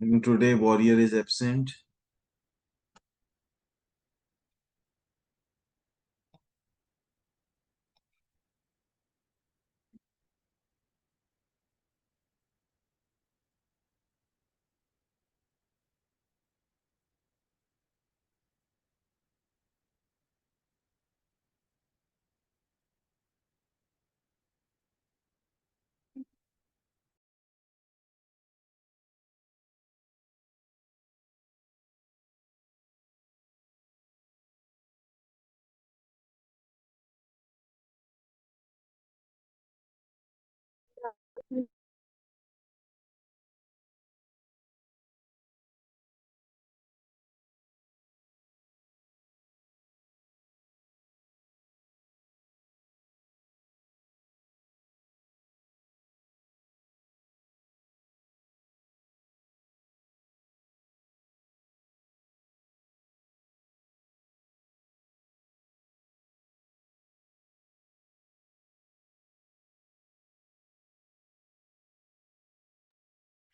Today, Warrior is absent.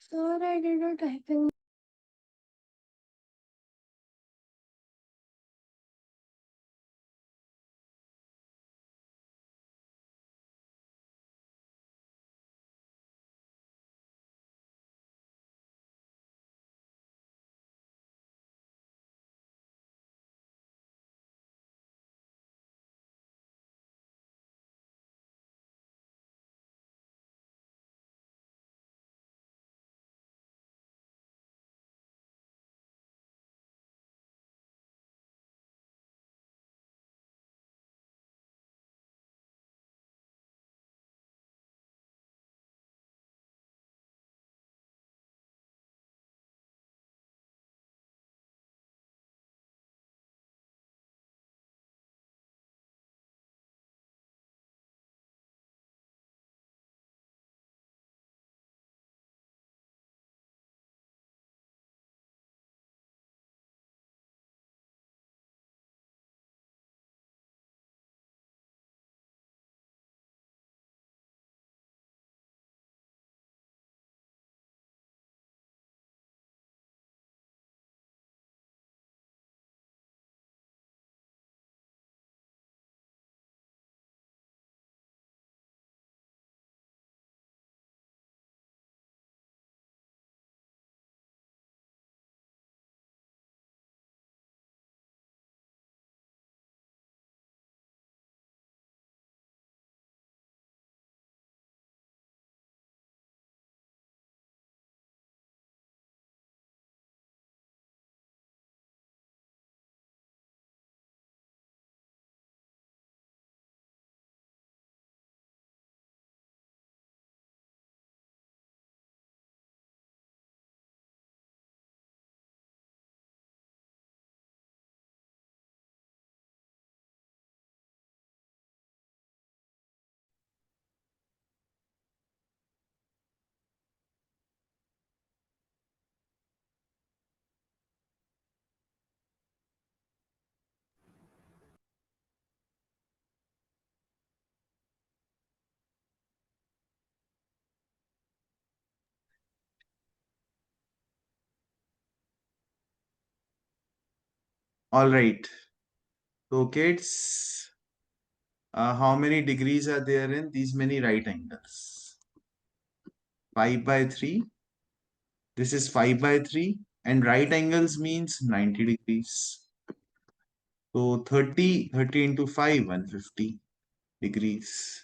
Sir, I did not type in. All right. So, kids, how many degrees are there in these many right angles? 5 by 3. This is 5 by 3. And right angles means 90 degrees. So, 30 into 5, 150 degrees.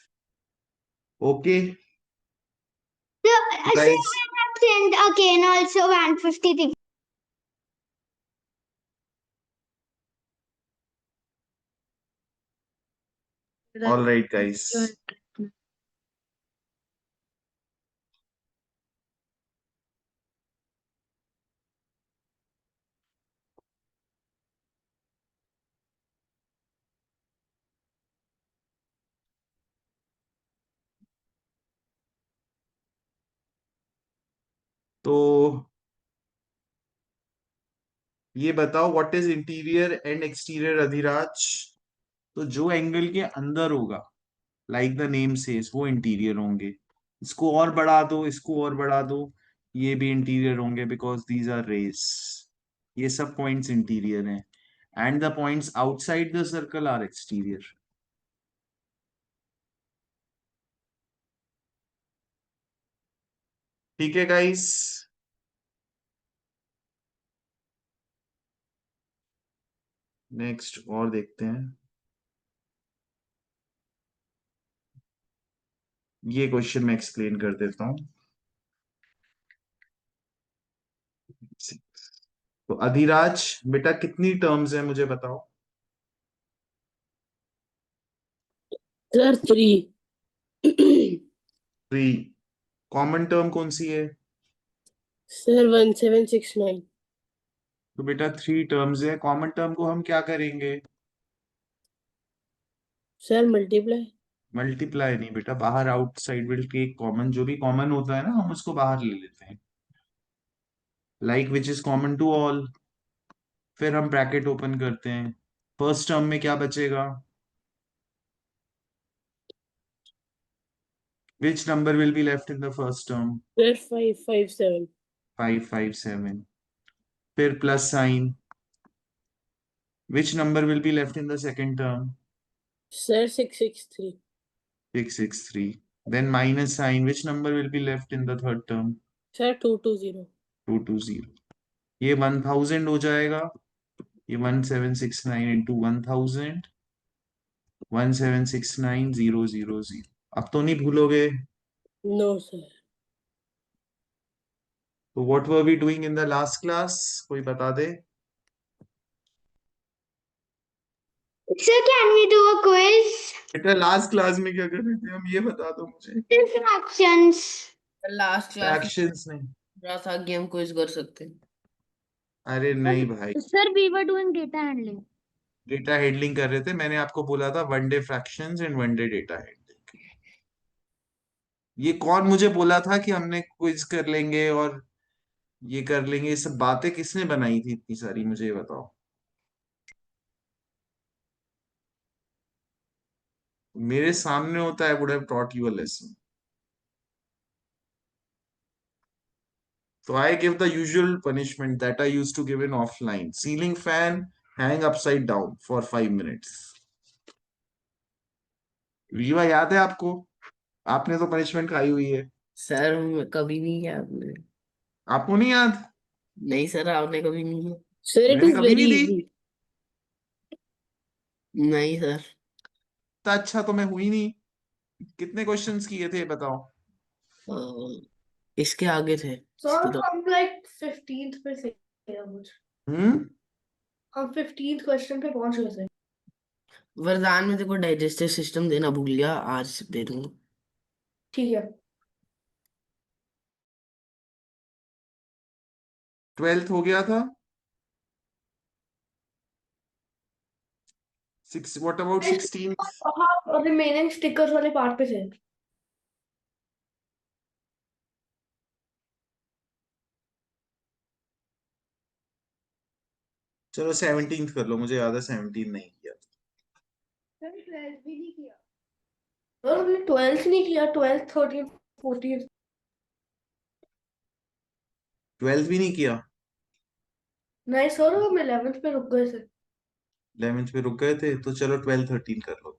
Okay, So, guys. I have sent again also 150 degrees. All right, guys. तो ये बताओ what is interior and exterior Adhiraj. तो जो angle के अंदर होगा, like the name says, वो interior होंगे। इसको और बढ़ा दो, इसको और बढ़ा दो, ये भी इंटीरियर होंगे बिकॉज दीज आर रेस। ये सब पॉइंट्स इंटीरियर हैं and the points outside the circle are exterior. ठीक है गाइस। नेक्स्ट और देखते हैं। ये क्वेश्चन मैं एक्सप्लेन कर देता हूँ। तो अधिराज बेटा कितनी टर्म्स है मुझे बताओ। सर 3। 3। कॉमन टर्म कौन सी है। सर 1769। तो बेटा 3 टर्म्स है, कॉमन टर्म को हम क्या करेंगे। Sir multiply. मल्टीप्लाई नहीं बेटा, बाहर आउटसाइड विल टेक कॉमन, जो भी कॉमन होता है ना हम उसको बाहर ले लेते हैं। Like which is common to all. फिर हम ब्रैकेट ओपन करते हैं। फर्स्ट टर्म में क्या बचेगा। Which number will be left in the first term. Sir 557। 557। फिर plus sign. Which number will be left in the second term. Sir 663। 663। Then minus sign. Which number will be left in the third term? Sir 220। 220। ये 1000 हो जाएगा। ये 1769 into 1000। 1769000। अब तो नहीं भूलोगे। No sir. तो what were we doing in the last class, कोई बता दे। Sir, can we do a quiz? बेटा लास्ट क्लास में क्या कर रहे थे हम, ये बता दो मुझे। Fractions. लास्ट क्लास में फ्रैक्शंस नहीं। पूरा था कि हम क्विज कर सकते हैं। अरे नहीं भाई, Sir, we were doing data handling. Data handling कर रहे थे। मैंने आपको बोला था one day fractions and one day data handling. ये कौन मुझे बोला था कि हमने क्विज कर लेंगे और ये कर लेंगे, ये सब बातें किसने बनाई थी इतनी सारी, मुझे ये बताओ। मेरे सामने होता है, would have taught you a lesson. So I give the usual punishment that I used to give in offline. Ceiling fan, hang upside down for 5 minutes. Rewa याद है आपको। आपने तो पनिशमेंट खाई हुई है। सर कभी नहीं किया आपने। आपको नहीं याद। नहीं सर आपने कभी नहीं किया। सर इट मैंने इज कभी वेरी नहीं दी। इजी। नहीं सर। तो अच्छा तो मैं हुई नहीं। कितने क्वेश्चंस किए थे बताओ। इसके आगे थे। सर इसके तो हम लाइक 15th पे थे कुछ। हम्म। हम 15th क्वेश्चन पे पहुंच गए थे। वरदान में देखो डाइजेस्टिव सिस्टम देना भूल गया, आज दे दूंगा। ठीक है। 12th हो गया था। 6 व्हाट अबाउट 16। हाँ रिमेनिंग स्टिकर्स वाले पार्ट पे थे। चलो 17th कर लो, मुझे याद है 17 नहीं किया। सर 12th भी नहीं किया। सर हमने 12th नहीं किया, 12th 13th 14th। 12th भी नहीं किया। नहीं सर हम 11th पे रुक गए थे। 11th पे रुक गए थे, तो चलो 12 13 कर लो।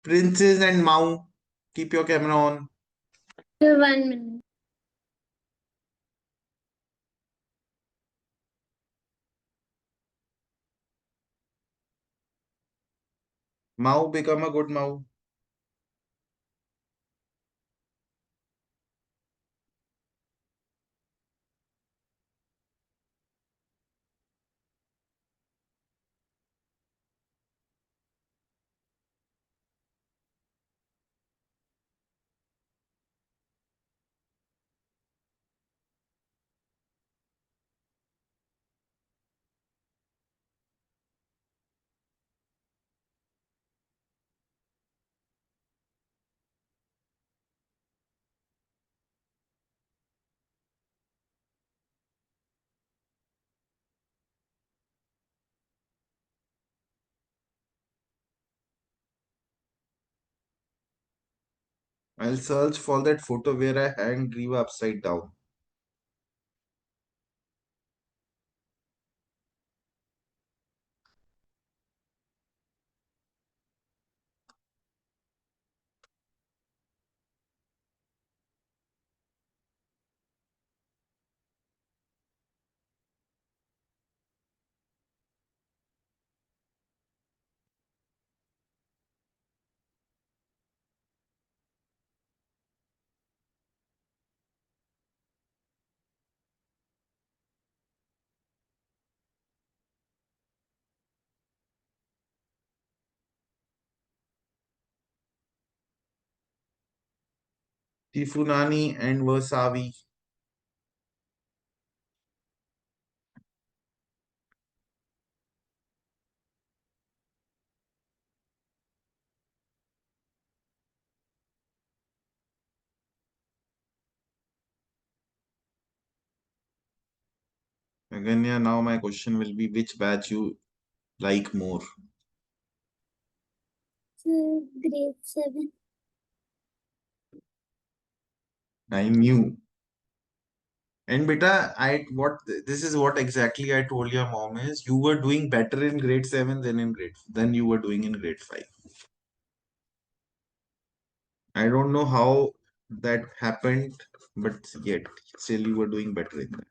Princess and Mau, keep your camera on. 1 minute. Mau, become a good Mau. I'll search for that photo where I hanged Riva upside down. Tifunani and Wasabi. Aganya, now my question will be which batch you like more? Grade 7. I knew. And beta, this is what exactly I told your mom is you were doing better in grade 7 than you were doing in grade 5. I don't know how that happened, but yet still you were doing better in that.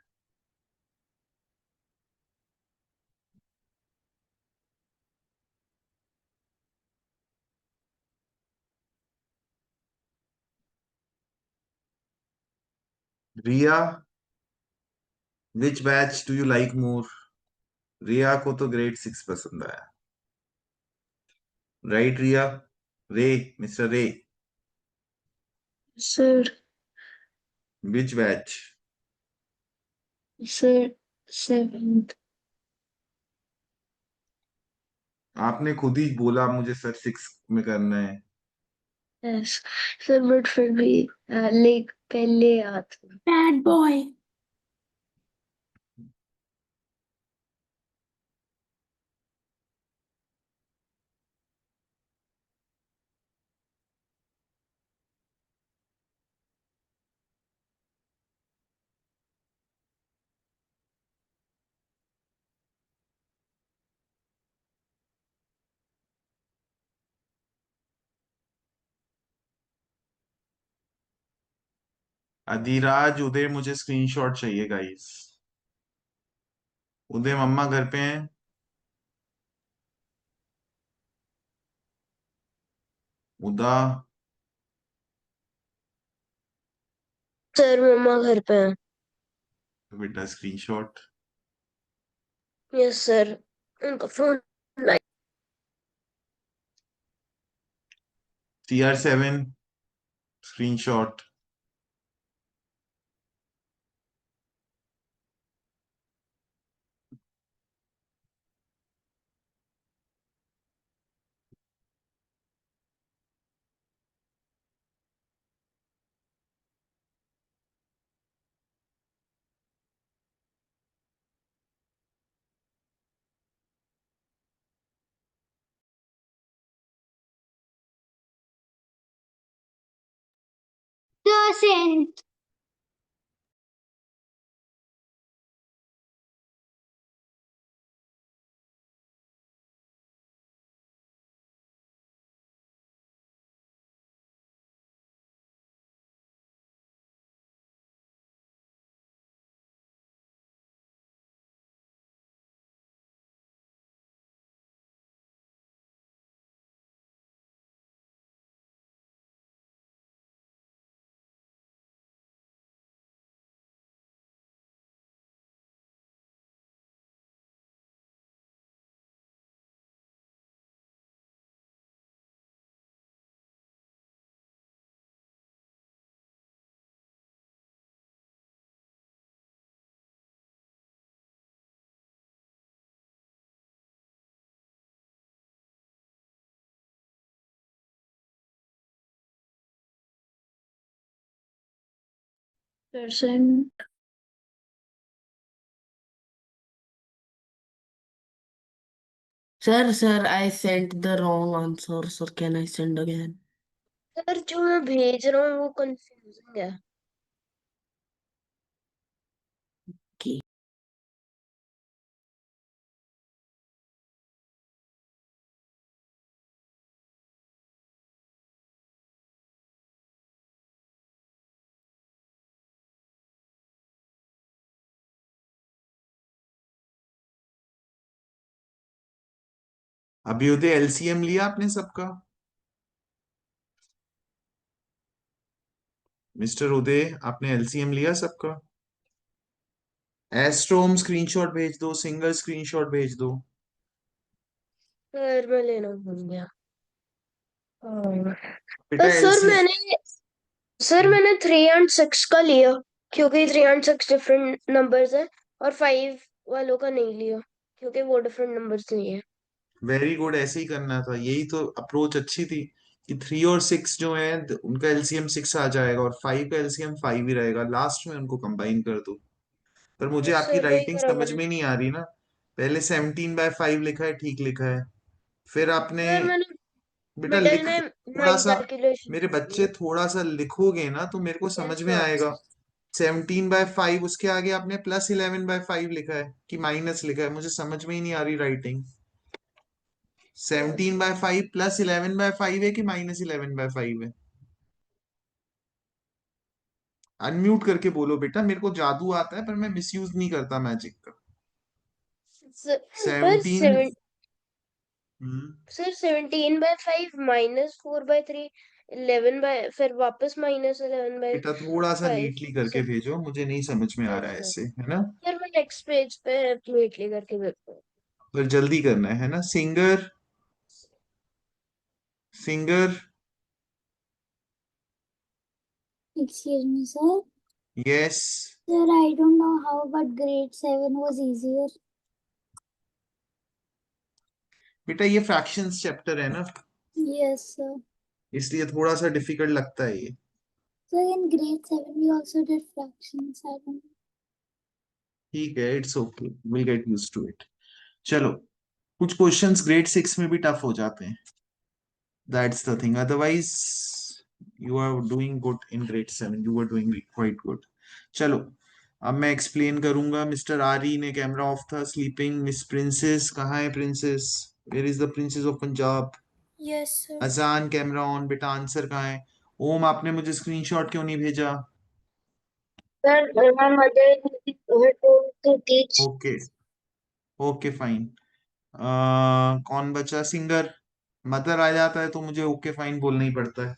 Ria, which batch do you like more? रिया को तो grade 6 पसंद आया, right रिया? रे, mister रे, Sir, विच batch? sir, 7th. आपने खुद ही बोला मुझे सर 6 में करना है. Yes. Sir, but फिर भी like पहले याद. Bad boy. अधिराज, उदय, मुझे स्क्रीनशॉट चाहिए गाइस. उदय, मम्मा घर पे हैं? उदा, सर मम्मा घर पे हैं. बेटा स्क्रीनशॉट. यस सर, उनका phone like. CR7 screenshot. Sent. percent. Sir, I sent the wrong answer. Sir, can I send again? Sir जो मैं भेज रहा हूँ वो कंफ्यूजिंग है. Okay. अभ्युदय एलसीएम लिया आपने सबका? मिस्टर उदय, आपने एलसीएम लिया सबका? एस्ट्रोम स्क्रीनशॉट भेज दो, सिंगल स्क्रीनशॉट भेज दो. सर मैं लेना भूल गया. बेटा एलसीएम. सर मैंने 3 and 6 का लिया क्योंकि 3 and 6 डिफरेंट नंबर्स है और 5 वालों का नहीं लिया क्योंकि वो डिफरेंट नंबर्स नहीं है. वेरी गुड, ऐसे ही करना था, यही तो अप्रोच अच्छी थी कि 3 और 6 जो है उनका एलसीएम 6 आ जाएगा और 5 का एलसीएम 5 ही रहेगा, लास्ट में उनको कंबाइन कर दो. पर मुझे तो आपकी सर वही राइटिंग करा समझ मैंने. में नहीं आ रही ना. पहले 17/5 लिखा है, ठीक लिखा है. फिर आपने, सर मैंने बेटा मिडिल लिख, में थोड़ा माइनस सा, कैलकुलेशन मेरे कर बच्चे दिया. थोड़ा सा लिखोगे ना तो मेरे को समझ यस में सर. आएगा. 17/5, उसके आगे आपने +11/5 लिखा है कि माइनस लिखा है, मुझे समझ में ही नहीं आ रही राइटिंग. 17/5 +11/5 है कि -11/5 है? अनम्यूट करके बोलो बेटा, मेरे को जादू आता है पर मैं मिसयूज नहीं करता मैजिक का. सर 17. 17/5 -4/3 11 फिर वापस बेटा थोड़ा सा -11/5. नीटली करके भेजो, मुझे नहीं समझ में आ यस रहा है सर. ऐसे, है ना? सर मैं नेक्स्ट पेज पे नीटली करके भेजता हूँ. पर जल्दी करना है ना? Singer, singer. Excuse me, sir. Yes. Sir, I don't know how, but grade 7 was easier. बेटा ये फ्रैक्शंस चैप्टर है ना, Yes, sir. इसलिए थोड़ा सा डिफिकल्ट लगता है ये. So in grade 7 we also did fractions. I don't know. ठीक है, it's okay, will get use to it. चलो, कुछ क्वेश्चंस ग्रेड 6 में भी टफ हो जाते हैं. That's the thing, otherwise you are doing good in grade 7, you are doing quite good. चलो, अब मैं एक्सप्लेन करूंगा. मिस्टर आरी ने कैमरा ऑफ था, स्लीपिंग. मिस प्रिंसेस कहाँ है? Princess, where is the princess of Punjab? Yes, sir. अजान कैमरा ऑन. बेटा आंसर कहाँ है? ओम, आपने मुझे स्क्रीनशॉट क्यों नहीं भेजा? Sir my mother told to teach. Okay, okay fine. कौन बचा? सिंगर. मदर आ जाता है तो मुझे ओके फाइन बोलना ही पड़ता है.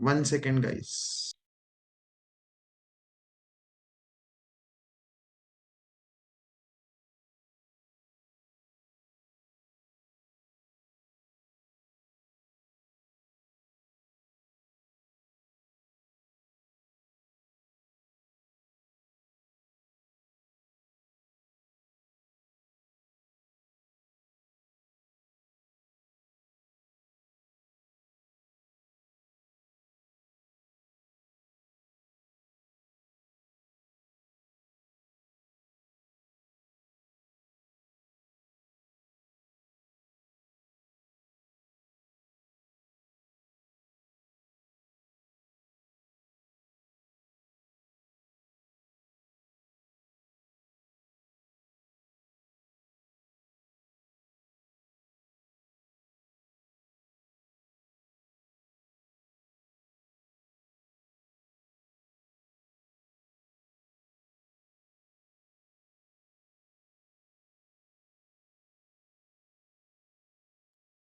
1 second guys.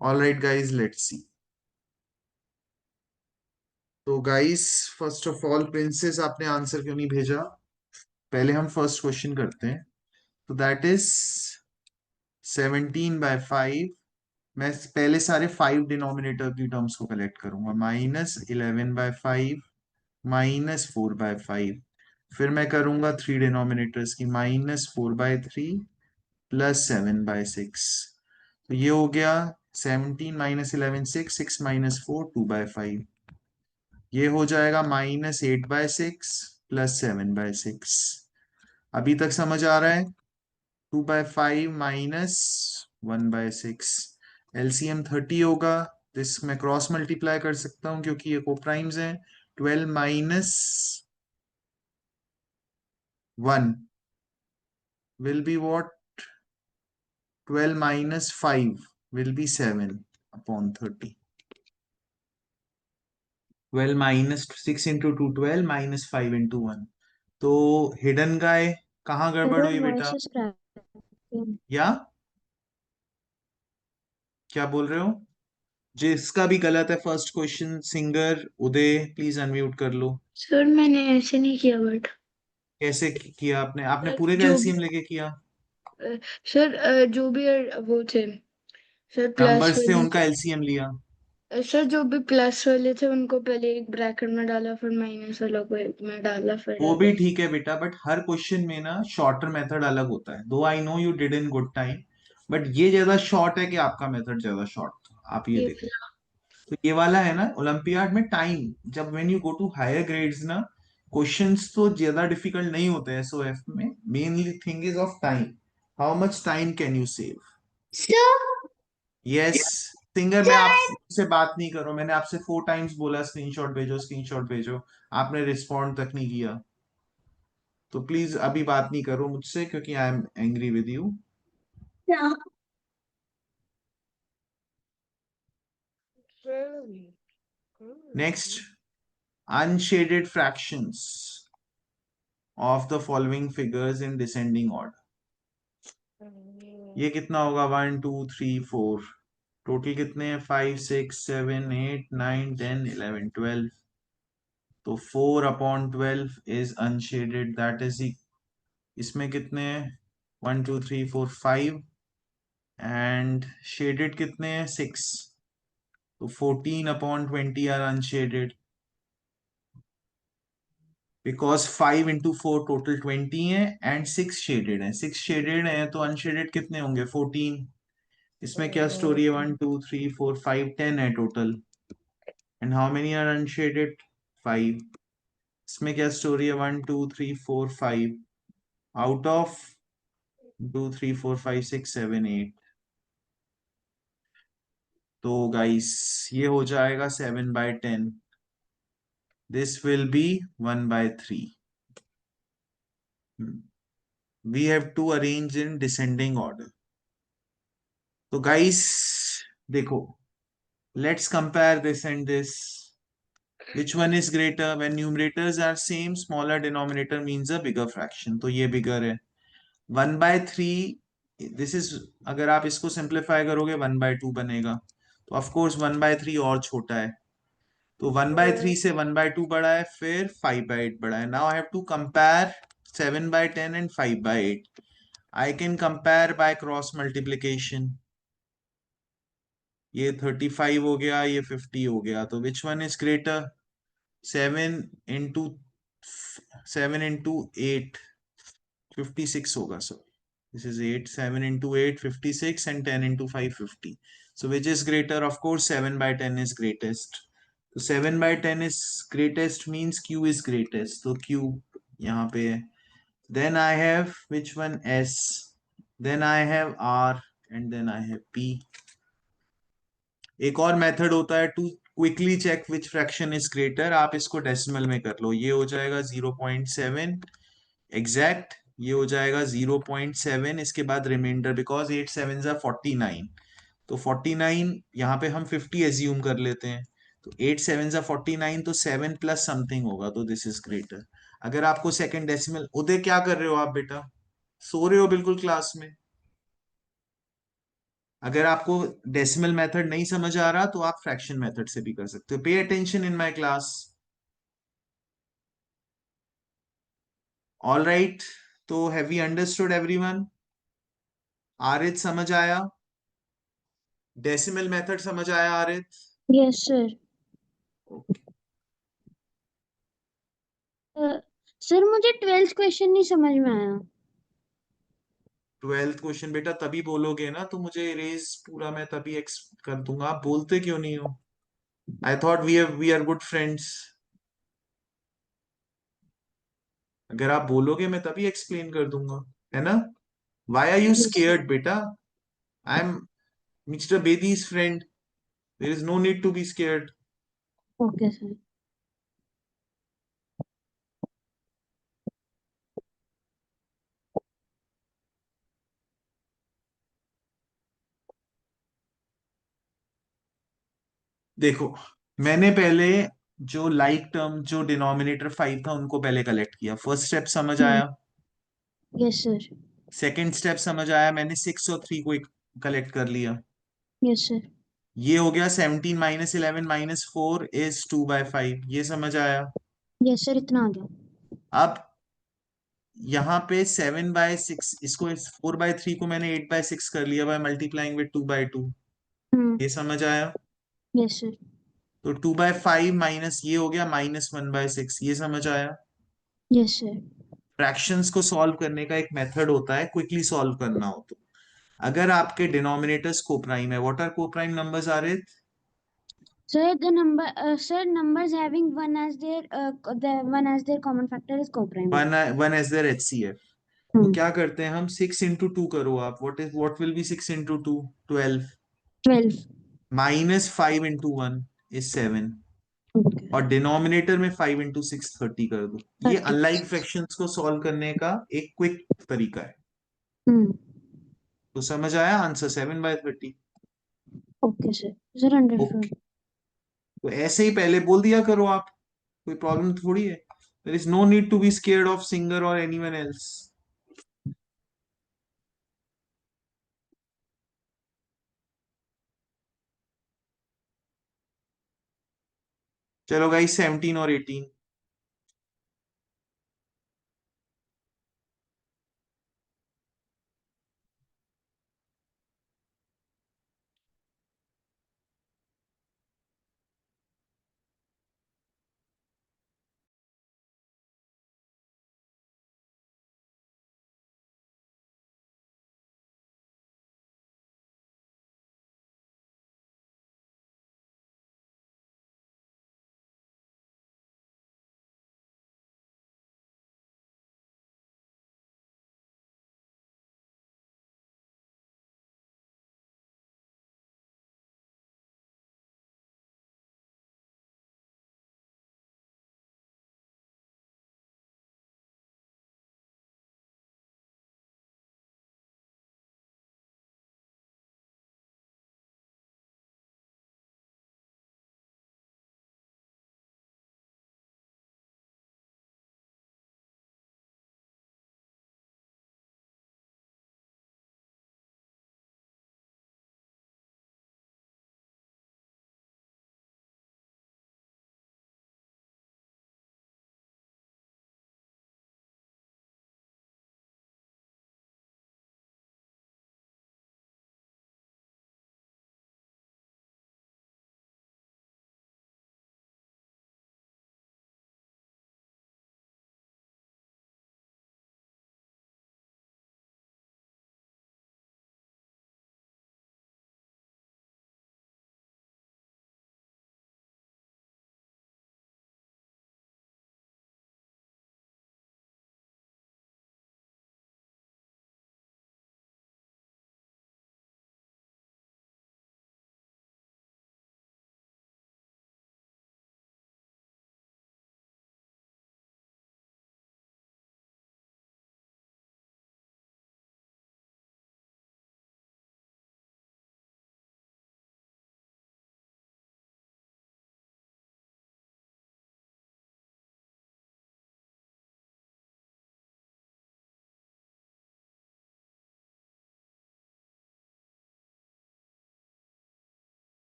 All right guys, let's see. तो guys, first of all, Princess आपने आंसर क्यों नहीं भेजा? पहले हम फर्स्ट क्वेश्चन करते हैं. तो दैट इज 17/5. मैं पहले सारे 5 डिनोमिनेटर की टर्म्स को कलेक्ट करूंगा. -11/5 -4/5. फिर मैं करूंगा 3 डिनोमिनेटर्स की, -4/3 +7/6. तो ये हो गया 17 -11 6, 6 -4 2/5. ये हो जाएगा -8/6 + 7/6। अभी तक समझ आ रहा है? 2/5 -1/6। एलसीएम 30 होगा। दिस मैं क्रॉस मल्टीप्लाई कर सकता हूं क्योंकि ये कोप्राइम्स हैं। 12 - 1 will be what? 12 - 5 will be 7/30. 12 - 6 into 2 12 -5 into 1। तो हिडन गाय कहाँ गड़बड़ हुई बेटा? voice is cracking. या क्या बोल रहे हो? जिसका भी गलत है first question, singer Uday please unmute कर लो। सर मैंने ऐसे नहीं किया बट कैसे किया आपने? आपने पूरे का जो एलसीएम लेके किया? सर जो भी वो थे सर प्लस नंबर्स थे वाले उनका एलसीएम लिया। सर जो भी प्लस वाले थे उनको पहले एक ब्रैकेट में डाला फिर माइनस वाला को एक में डाला फिर वो भी ठीक है बेटा, बट हर क्वेश्चन में ना शॉर्टर मेथड अलग होता है। दो I know you did in good time, but ये ज्यादा शॉर्ट है कि आपका मेथड ज्यादा शॉर्ट था। आप ये ये देखो, तो ये वाला है ना ओलंपियाड में टाइम, जब when you go to higher grades ना, क्वेश्चंस तो ज्यादा डिफिकल्ट नहीं होते एसओएफ में। Mainly thing is of time, how much time can you save. Sir, yes singer, मैं sir, आपसे बात नहीं कर रहा हूं। मैंने आपसे 4 टाइम्स बोला स्क्रीनशॉट भेजो, स्क्रीनशॉट भेजो, आपने रिस्पॉन्ड तक नहीं किया। तो प्लीज अभी बात नहीं करो मुझसे क्योंकि I am angry with you. sir. Next, unshielded fractions of the following figures in descending order. ये कितना होगा? 1 2 3 4, टोटल कितने हैं? 5 6 7 8 9 10 11 12। तो 4/12 इज अनशेडेड, दैट इज, इसमें कितने हैं? 1 2 3 4 5, एंड शेडेड कितने हैं? 6। तो 14/20 are unshaded, because 5 into 4 total 20 है एंड 6 शेडेड है। 6 शेडेड है तो अनशेडेड कितने होंगे? 14। इसमें क्या स्टोरी है? 1 2 3 4 5 10 है total, and how many are unshaded? 5। इसमें क्या स्टोरी है? 1 2 3 4 5 आउट ऑफ 2 3 4 5 6 7 8। तो गाइस ये हो जाएगा 7/10, this will be 1/3। we have to arrange in descending order। तो गाइस देखो, let's compare this and this, which one is greater? When numerators are same, smaller denominator means a bigger fraction, तो ये bigger है। 1/3, this is, अगर आप इसको simplify करोगे 1/2 बनेगा, तो of course 1/3 और छोटा है। तो 1/3 से 1/2 बड़ा है, फिर 5/8 बड़ा है। Now I have to compare 7/10 and 5/8। I can compare by cross multiplication। ये 35 हो गया, ये 50 हो गया, तो which one is greater? 7 into 8 56 होगा। सो this is 8, 7 into 8 56, and 10 into 5 50। So which is greater? Of course 7/10 is greatest। तो 7/10 is greatest means Q is greatest, तो Q यहाँ पे है। Then I have which one? S, then I have R, and then I have P। एक और method होता है to quickly check which fraction is greater. आप इसको डेसिमल में कर लो, ये हो जाएगा 0.7 एग्जैक्ट, ये हो जाएगा 0.7, इसके बाद रिमाइंडर, बिकॉज 8 7 49। तो 49 यहाँ पे हम 50 एज्यूम कर लेते हैं, तो 8 7 49, तो 7 प्लस समथिंग होगा, तो दिस इज ग्रेटर। अगर आपको सेकंड डेसिमल, उदय क्या कर रहे हो आप बेटा? सो रहे हो बिल्कुल क्लास में? अगर आपको डेसिमल मेथड नहीं समझ आ रहा तो आप फ्रैक्शन मेथड से भी कर सकते हो। Pay attention in my class. All right, तो have we understood everyone? Aarit समझ आया? डेसिमल मेथड समझ आया आरित? Yes, sir. सर मुझे 12th क्वेश्चन नहीं समझ में आया। 12th क्वेश्चन बेटा तभी बोलोगे ना, तो मुझे इरेज पूरा मैं तभी कर दूंगा। आप बोलते क्यों नहीं हो? I thought we are good friends. अगर आप बोलोगे मैं तभी एक्सप्लेन कर दूंगा, है ना? Why are you Yes, sir. Scared बेटा? I am mister Bedi's friend, there is no need to be scared. Okay, sir. देखो, मैंने पहले जो लाइक टर्म, जो डिनोमिनेटर 5 था, उनको पहले कलेक्ट किया। फर्स्ट स्टेप समझ आया? Yes, sir. सेकंड स्टेप समझ आया? मैंने 6 और 3 को कलेक्ट कर लिया। Yes, sir. ये हो गया 17 माइनस 11 माइनस 4 इज 2/5। ये समझ आया? Yes, sir. इतना आ गया. अब यहाँ पे 7/6, इसको 4/3 को मैंने 8/6 कर लिया बाय मल्टीप्लाइंग विद 2/2। ये समझ आया? Yes, sir. तो 2/5 माइनस ये हो गया -1/6। ये समझ आया? Yes, sir. फ्रैक्शंस को सॉल्व करने का एक मेथड होता है, क्विकली सॉल्व करना हो तो। अगर आपके डिनोमिनेटर्स कोप्राइम है, what are coprime numbers are it? Sir, sir, numbers having one as their common factor is co-prime. One as their HCF। तो क्या करते हैं हम? 6 into 2 करो आप। What will be 6 into 2? 12। 12. -5 into 1 is 7। Okay. और denominator में 5 into 6 30 कर दो। ये 30. अनलाइक फ्रैक्शंस को सॉल्व करने का एक क्विक तरीका है। तो समझ आया answer 7/30? Okay, sir. Sir, understood. Okay, तो ऐसे ही पहले बोल दिया करो आप, कोई प्रॉब्लम थोड़ी है। There is no need to be scared of singer और एनीवन एल्स। चलो गाइस, 17 और 18।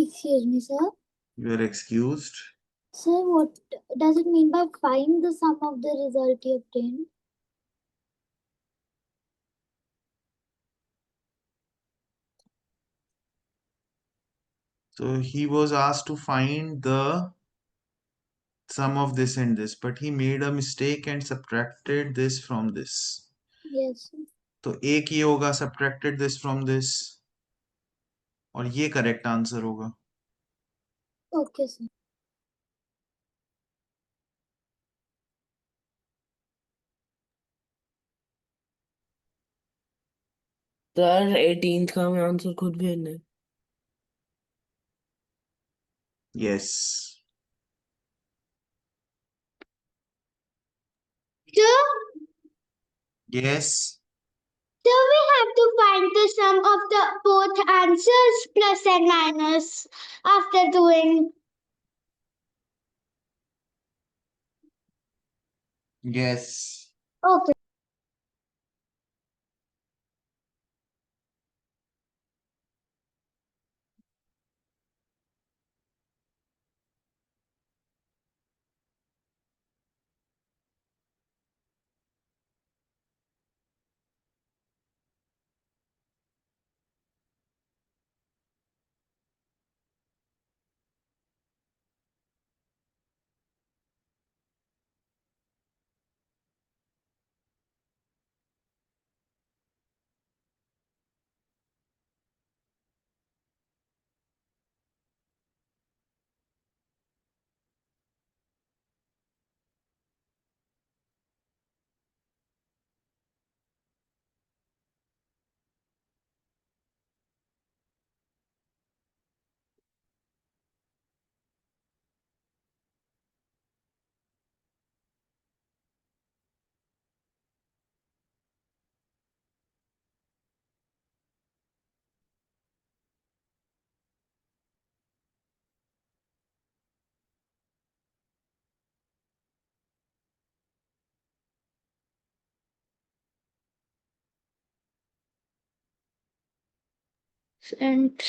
Excuse me, sir. You are excused. Sir, what does it mean by find the sum of the result you obtained? So he was asked to find the sum of this and this, but he made a mistake and subtracted this from this. Yes, sir. तो एक ये होगा subtracted this from this, और ये correct answer होगा. Okay, sir. Sir 18th का हमें answer खुद भेजना है. Yes. Sir, Yes. so we have to find the sum of the both answers plus and minus after doing. Yes. Okay. And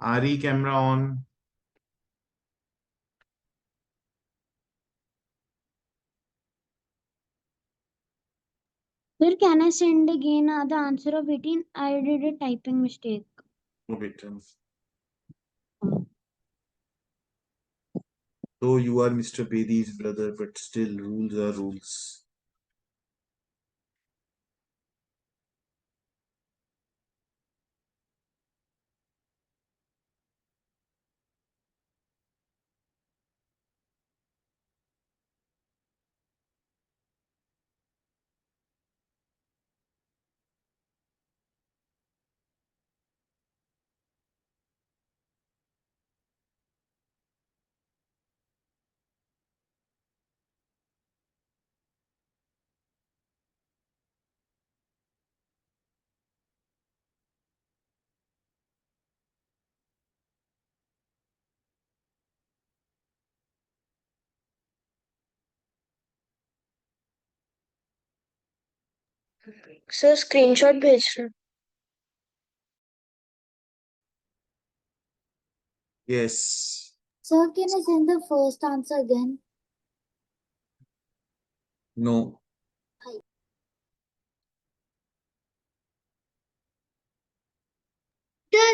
Ari, camera on. sir, can I send again the answer of 18? I did a typing mistake. No, better. Though you are Mr. Bedi's brother, but still rules are rules. Sir screenshot भेज रहे हैं. Yes. Sir, can I send the first answer again? No.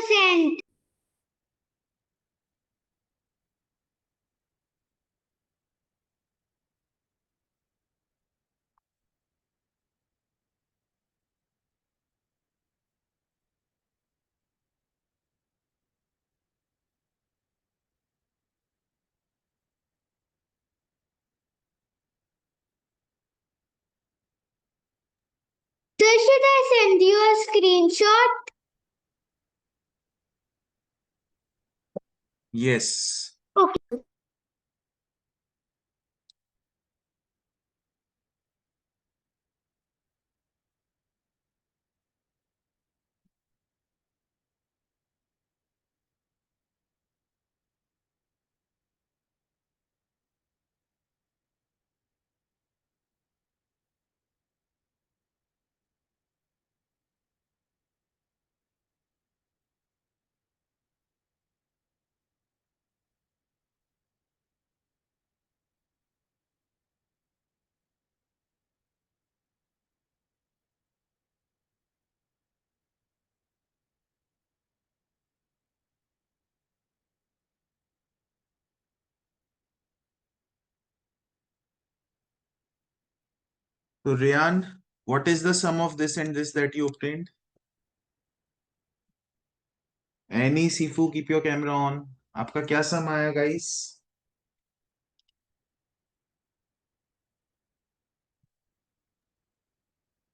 Send. Sir, should I send you a screenshot? Yes. Okay. So Ryan, what is the sum of this and this that you obtained? Any Sifu, keep your camera on. आपका क्या sum आया guys?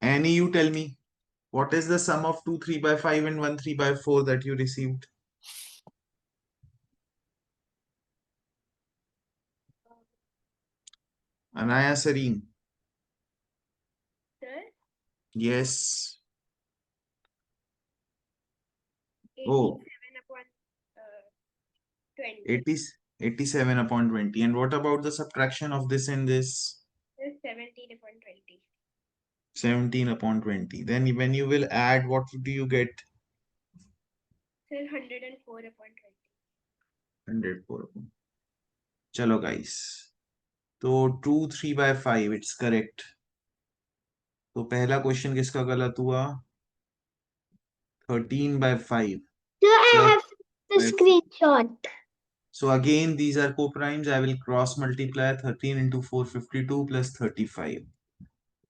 Any, you tell me. What is the sum of 2 3/5 and 1 3/4 that you received? Anaya Sareen. Sir, Yes. Oh, 87 upon 20. 80, 87 upon 20. And what about the subtraction of this and this? Sir, 17 upon 20. 17 upon 20. Then when you will add, what do you get? Sir, 104 upon 20. 104 upon. Chalo guys. तो 2 3/5, it's correct. तो पहला question किसका गलत हुआ? 13/5. Sir, I So, have the screenshot. so again, these are co-primes. I will cross multiply 13 into 4, 52 plus 35.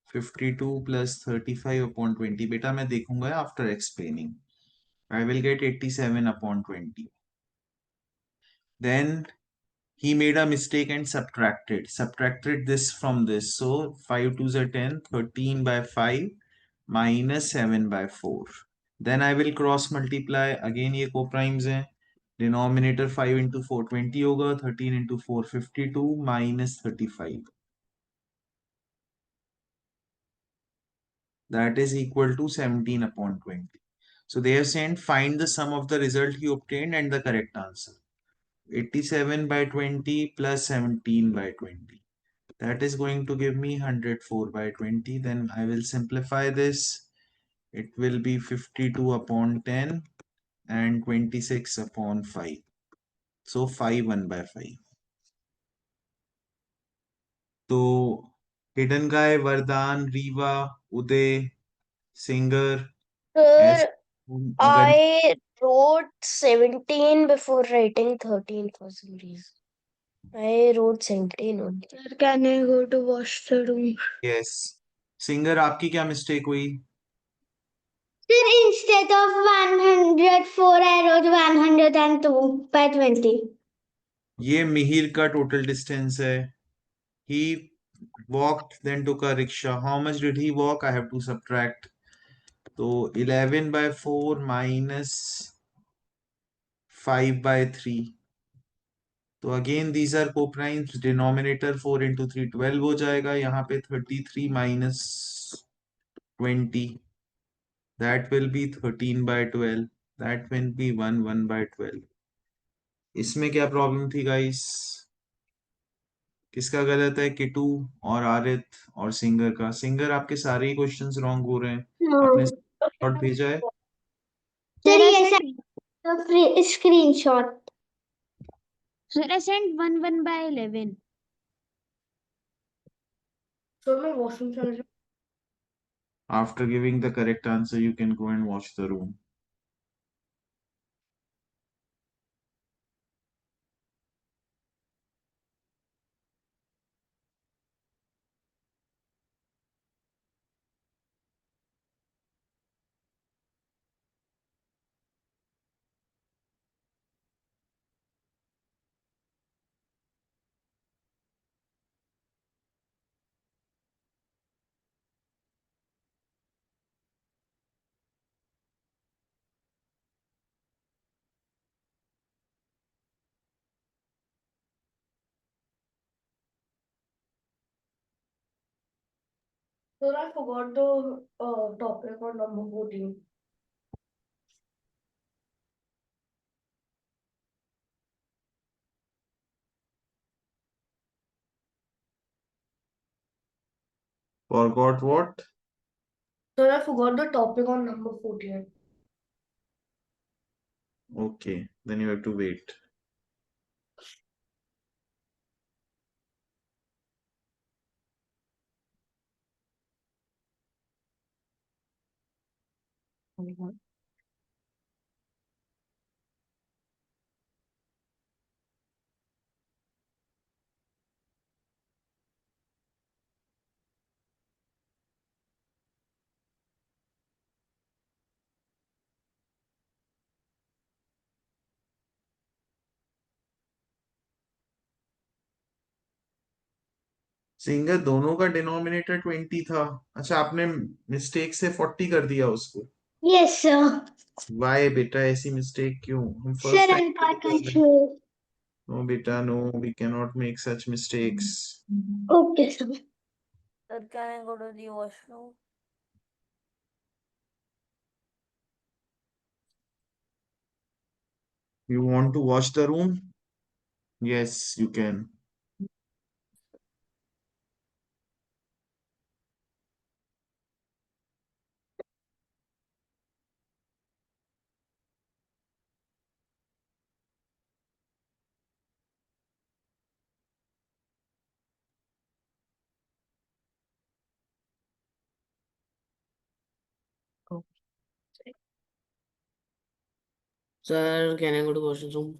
52 plus 35 upon 20. Beta मैं देखूंगा after explaining. I will get 87 upon 20. Then he made a mistake and subtracted this from this. So 5 2s are 10, 13/5 minus 7/4. Then I will cross multiply. Again ये co-primes हैं. Denominator 5 into 4 20 होगा. 13 into 4 52 minus 35. That is equal to 17 upon 20. So they have said find the sum of the result you obtained and the correct answer. 87/20 plus 17/20. That is going to give me 104/20. Then I will simplify this. It will be 52 upon 10 and 26 upon 5. So 5 1/5. So Hidden Guy, Vardhan, Riva, Uday, Singer, S. Sir, अगर I wrote 17 before writing 13 for some reason. I wrote 17 only. Sir, can I go to wash the room? yes, Singer आपकी क्या mistake हुई? Sir, instead of 104, I wrote 102/20. ये मिहिर का total distance है. He walked, then took a rickshaw. How much did he walk? I have to subtract. So 11/4 minus 5/3. तो again these are co-primes. Denominator 4 into 3 12 हो जाएगा. यहाँ पे 33 minus 20. That will be 13/12. That will be 1/12. इसमें क्या problem थी guys? किसका गलत है? किटू और आरित और सिंगर का. सिंगर आपके सारे ही क्वेश्चंस रॉन्ग हो रहे हैं. आपने स्क्रीनशॉट भेजा है? Sir, yes, I have a screenshot. Sir, I sent 1 by 11. Sir मैं वॉशरूम चल रहा After giving the correct answer, you can go and watch the room. Sir I forgot the topic on number 14. Forgot what? Sir I forgot the topic on number 14. Okay, then you have to wait. Singer दोनों का denominator 20 था। अच्छा, आपने mistake से 40 कर दिया उसको। Yes, sir. Y बेटा, ऐसी मिस्टेक क्यों? हम Sir, first I time got कर रहे हैं। confused. नो बेटा, no, we can not make such mistakes. Okay, sir. Sir, can I go to the washroom? You want to watch the room? Yes, you can. Sir, can I go to washroom?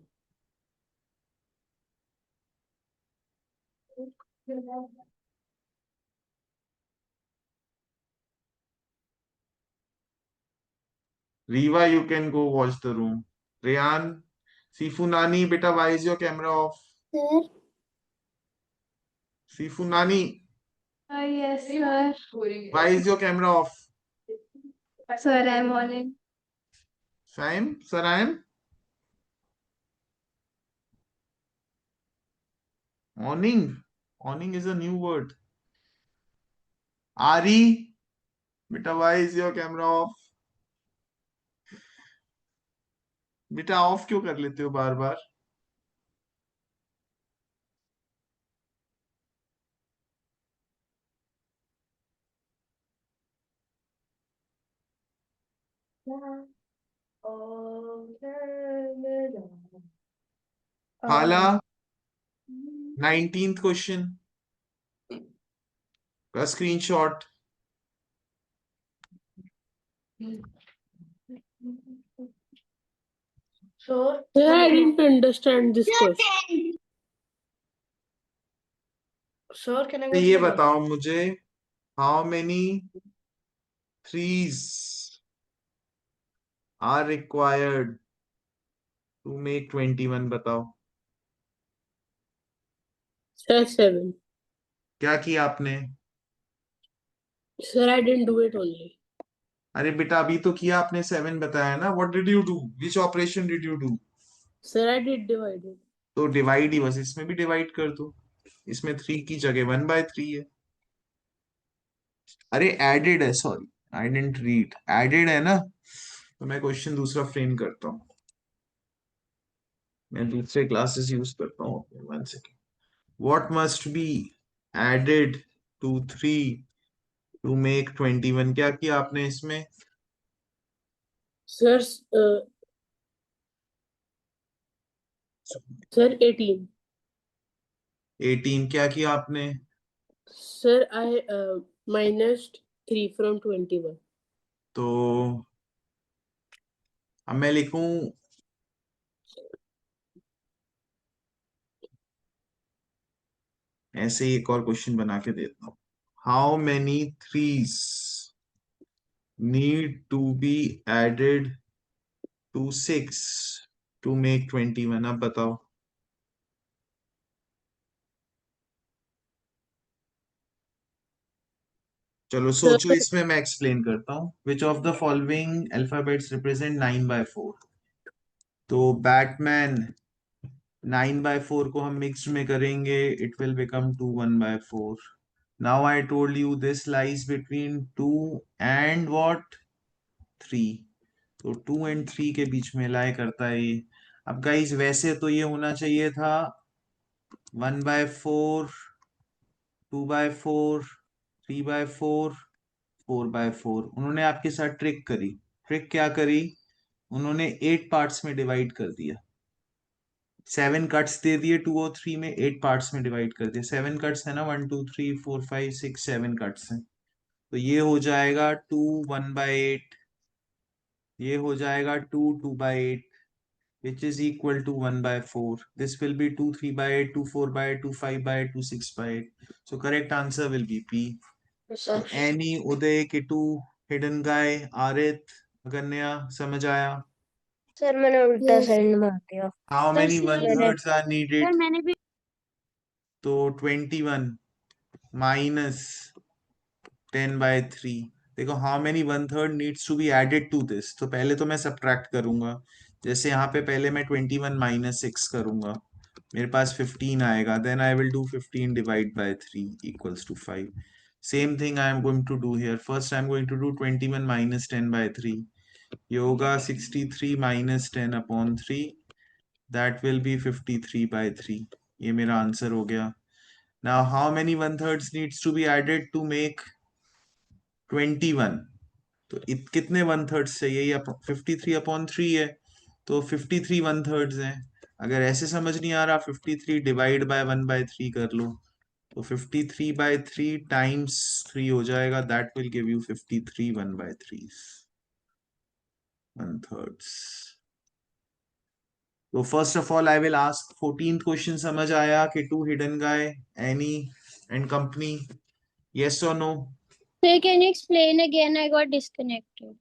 Riva, you can go watch the room. Rayan, Sifu Nani, beta, why is your camera off? Sir. Sifu Nani, Yes, sir. why is your camera off? Sir, I'm on it. Saim, Sarayan? Awning. Awning is a new word. Ari, beta, why is your camera off? बेटा of क्यों कर लेते हो बार बार? हाला, 19th question का screenshot. Sir, Sir, I didn't understand this Sir, question. 10. sir, can I तो go to ये the बताओ मुझे, how many threes are required to make 21? बताओ। Sir, 7. क्या किया आपने? Sir, I didn't do it only. अरे बेटा, अभी तो किया आपने, 7 बताया ना। What did you do? Which operation did you do? Sir, I did divided. तो डिवाइड ही, बस इसमें भी डिवाइड कर दो। इसमें 3 की जगह 1/3 है। अरे एडेड है, sorry, I didn't read. Added है ना, तो मैं क्वेश्चन दूसरा फ्रेम करता हूँ। मैं दूसरे क्लासेस यूज करता हूँ। 1 second. What must be added to 3 to make 21? क्या किया आपने इसमें? Sir, Sir, 18. 18 क्या किया आपने? Sir, I minused 3 from 21. तो अब मैं लिखूं ऐसे ही एक और क्वेश्चन बना के देता हूं. How many threes need to be added to 6 to make 21? अब बताओ. चलो सोचो, इसमें मैं एक्सप्लेन करता हूँ. Which of the following alphabets represent 9/4? तो बैटमैन 9/4 को हम मिक्स्ड में करेंगे, it will become 2 1/4. Now I told you this lies between 2 and what 3. तो 2 एंड 3 के बीच में लाई करता है ये. अब गाइस वैसे तो ये होना चाहिए था 1/4, 2/4, 3/4, 4/4. उन्होंने आपके साथ ट्रिक करी. ट्रिक क्या करी? उन्होंने 8 पार्ट्स में डिवाइड कर दिया. 7 कट्स दे दिए 2 और 3 में, 8 पार्ट्स में डिवाइड कर दिया. 7 कट्स है ना, 1 2 3 4 5 6 7 कट्स हैं. तो ये हो जाएगा 2 1/8. ये हो जाएगा 2 2/8, which is equal to 1/4. This will be 2 3/8, 2 4/8, 2 5/8, 2 6/8. So correct answer will be P. Sir. Annie, Uday, Kitu, Hidden Guy, Arit, Aganya, समझ आया? Sir, मैंने उल्टा Yes. साइड मार दिया. How Sir, many same. 1/3 are Sir, needed? मैंने भी तो 21 minus 10/3. देखो how many 1/3 needs to be added to this. तो पहले तो मैं सब्ट्रैक्ट करूंगा. जैसे यहाँ पे पहले मैं 21 minus 6 करूंगा, मेरे पास 15 आएगा. Then I will do 15 divide by 3 equals to 5. Same thing I am going to do here. First I am going to do 21 minus 10/3. ये होगा 63 minus 10/3. That will be 53/3. ये मेरा आंसर हो गया. Now how many 1/3 needs to be added to make 21? तो कितने 1/3 चाहिए? ये 53/3 है. तो 53 1/3 हैं. अगर ऐसे समझ नहीं आ रहा, 53 डिवाइड बाय 1/3 कर लो. तो 53/3 टाइम्स 3 हो जाएगा. That will give you 53 1/3 1/3. तो first of all I will ask 14th question. समझ आया कि टू हिडन गाय, एनी एंड कंपनी? यस और no? Sir, can you explain again? I got disconnected.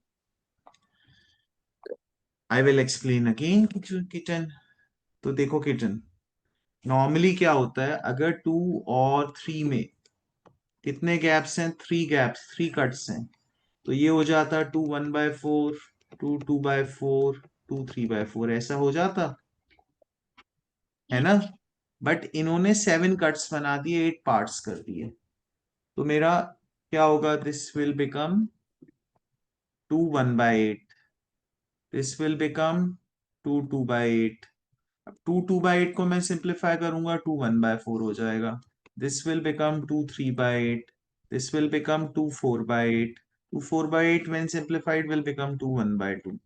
I will explain again. Kitchen. तो देखो किचन, नॉर्मली क्या होता है, अगर 2 और 3 में कितने गैप्स हैं? 3 गैप्स, 3 कट्स हैं. तो ये हो जाता 2 1/4, 2 2/4, 2 3/4. ऐसा हो जाता है ना. बट इन्होंने 7 कट्स बना दिए, 8 पार्ट्स कर दिए. तो मेरा क्या होगा? This will become 2 1/8. This will become 2 2/8. अब 2 2/8 को मैं सिंप्लीफाई करूंगा, 2 1/4 हो जाएगा. This will become 2 3/8. This will become 2 4/8. 2 4/8 when simplified will become 2 1/2.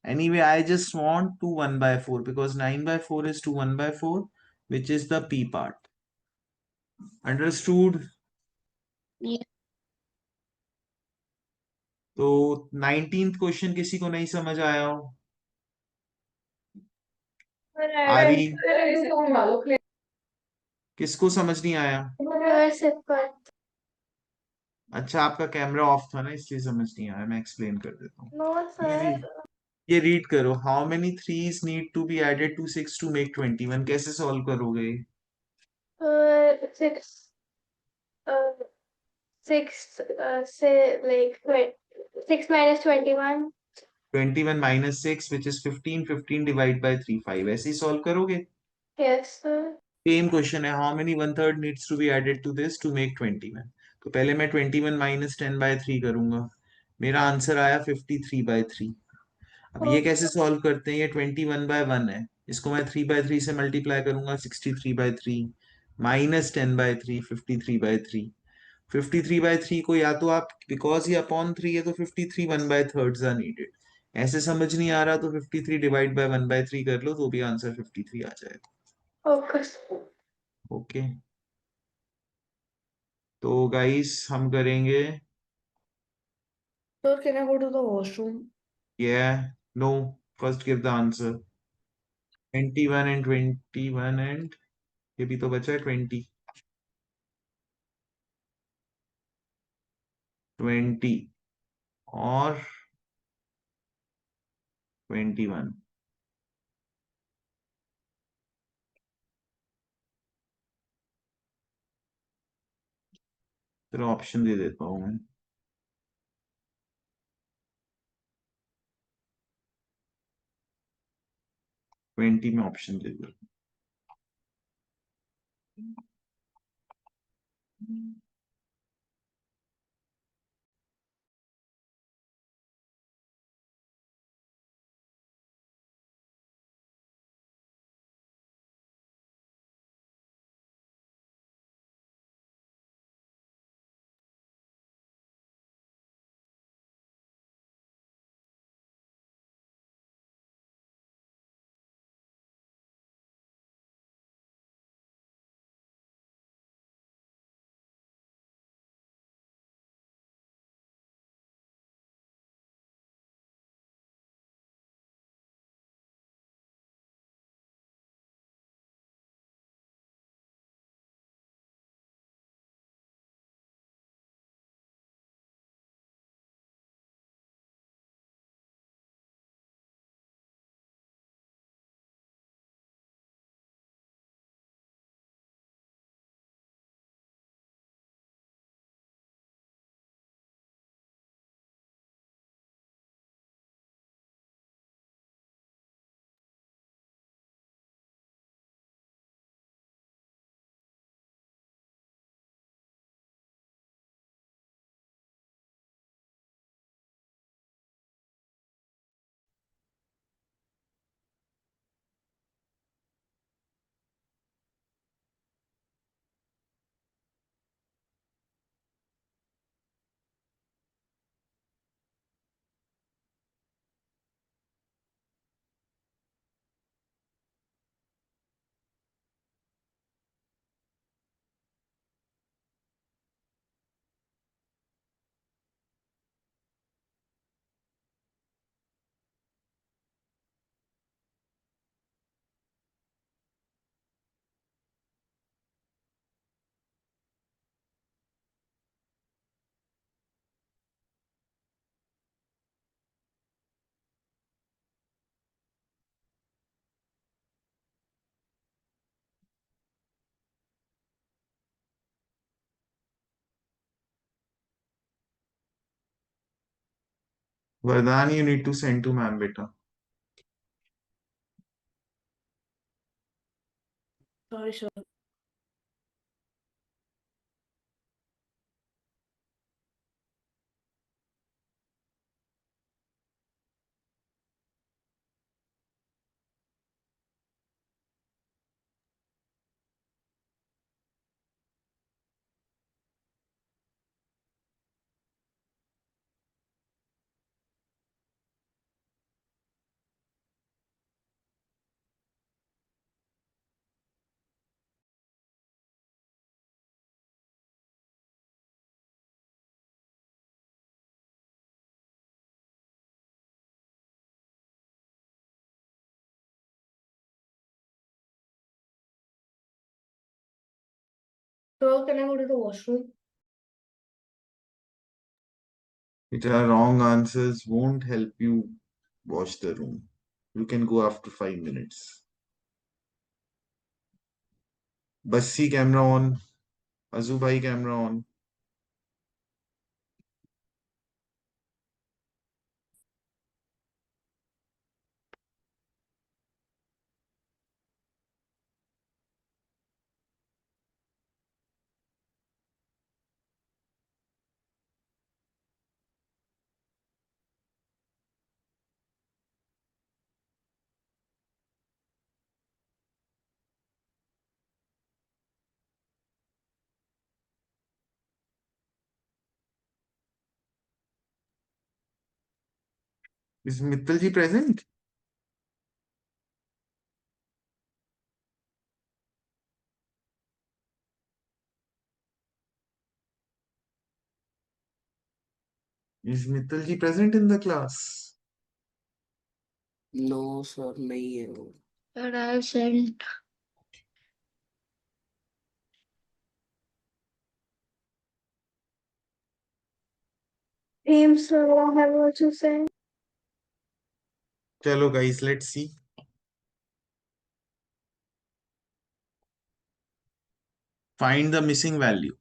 Anyway, I just want 2 1/4 because 9/4 is 2 1/4, which is the P part. Understood? Yeah. तो 19th क्वेश्चन किसी को नहीं समझ आया हो? आरी, किसको समझ नहीं आया? अच्छा, आपका कैमरा ऑफ था ना, इसलिए समझ नहीं आया. मैं एक्सप्लेन कर देता हूँ. ये रीड करो. How many threes need to be added to 6 to make 21? कैसे सॉल्व करोगे? 6 minus 21. 21 minus 6 which is 15. 15 divide by 3 5. ऐसे ही सॉल्व करोगे. Yes, sir. सेम क्वेश्चन है. How many 1/3 needs to be added to this to make 21? तो पहले मैं 21 minus 10/3 करूंगा. मेरा आंसर आया 53/3. अब ये कैसे सॉल्व करते हैं? ये 21/1 है, इसको मैं 3/3 से मल्टीप्लाई करूंगा, 63/3 माइनस 10/3 53/3. 53/3 को या तो आप, बिकॉज ये अपॉन 3 है तो 53 1/3 आर नीडेड. ऐसे समझ नहीं आ रहा तो 53 डिवाइड बाय 1/3 कर लो तो भी आंसर 53 आ जाएगा। Okay. ओके, तो गाइस हम करेंगे Sir, can I go to the washroom? No, first give the answer. 21 and 21 and ये भी तो बचा है 20 और 21। चलो ऑप्शन दे देता हूँ मैं। 20 में ऑप्शन दे देता हूँ। वरदान, you need to send to ma'am बेटा। Sorry, sir. Sir, can I go to the washroom? बेटा wrong answers won't help you wash the room. You can go after 5 minutes. Bassi camera on, अजू भाई camera on. Is Mittal ji present? Is Mittal ji present in the class? No, sir, नहीं है वो. But I sent. Same, sir. I have also sent. Chalo guys, let's see. Find the missing value.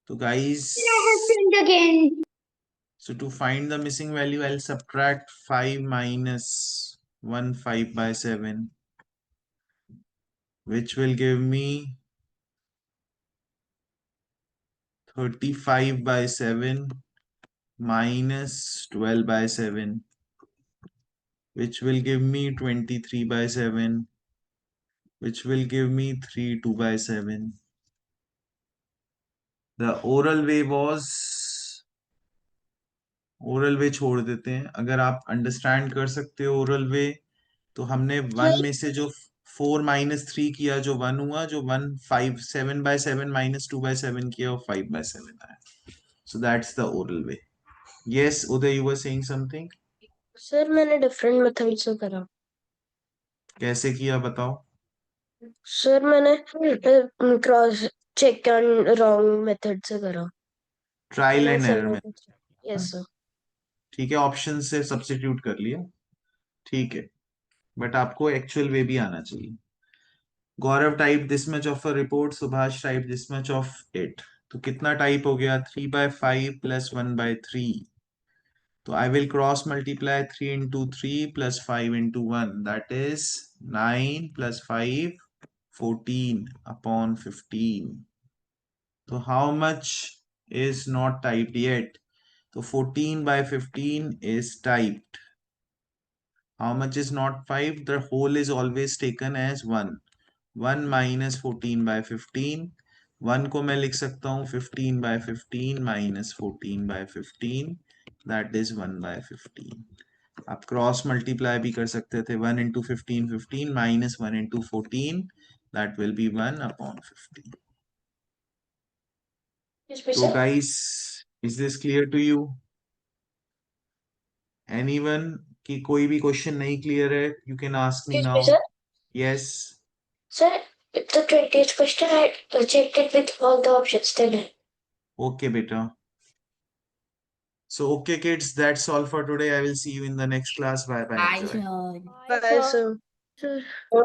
So guys, I have sent again. so to find the missing value, I'll subtract 5 minus 1 5 by 7, which will give me 35 by 7 minus 12 by 7, which will give me 23 by 7, which will give me 3 2 by 7. The oral way was, oral way छोड़ देते हैं. अगर आप understand कर सकते हो oral वे, तो हमने 1 में से जो 4 माइनस 3 किया जो 1 हुआ, जो 1 5 7 by 7 माइनस 2 by 7 किया वो 5 by 7 आया. So that's the oral way. Yes, Uday, you were saying something. Sir मैंने डिफरेंट मेथड से करा. कैसे किया बताओ. सर मैंने cross check and wrong method से करा. ट्रायल एंड एरर में. Yes sir. ठीक है, ऑप्शन से सब्स्टिट्यूट कर लिया. ठीक है, बट आपको एक्चुअल वे भी आना चाहिए. Gaurav type this much of a report, Subhash type this much of it. तो कितना टाइप हो गया? 3 by 5 plus 1 by 3. So I will cross multiply 3 into 3 plus 5 into 1. That is 9 plus 5, 14 upon 15. So how much is not typed yet? So 14 by 15 is typed. How much is not 5? The whole is always taken as 1. 1 minus 14 by 15. 1 को मैं लिख सकता हूँ 15 by 15 minus 14 by 15. That is 1 by 15. आप cross multiply भी कर सकते थे. 1 into 15 15 minus 1 into 14. That will be 1 upon 15. So guys, is this clear to you? Anyone की कोई भी क्वेश्चन नहीं क्लियर है, you can ask me now. Yes. Sir, the 20th question I checked it with all the options then. Okay, beta. So okay kids, that's all for today. I will see you in the next class. Bye bye. Bye, Enjoy. sir. Bye, sir. Sir.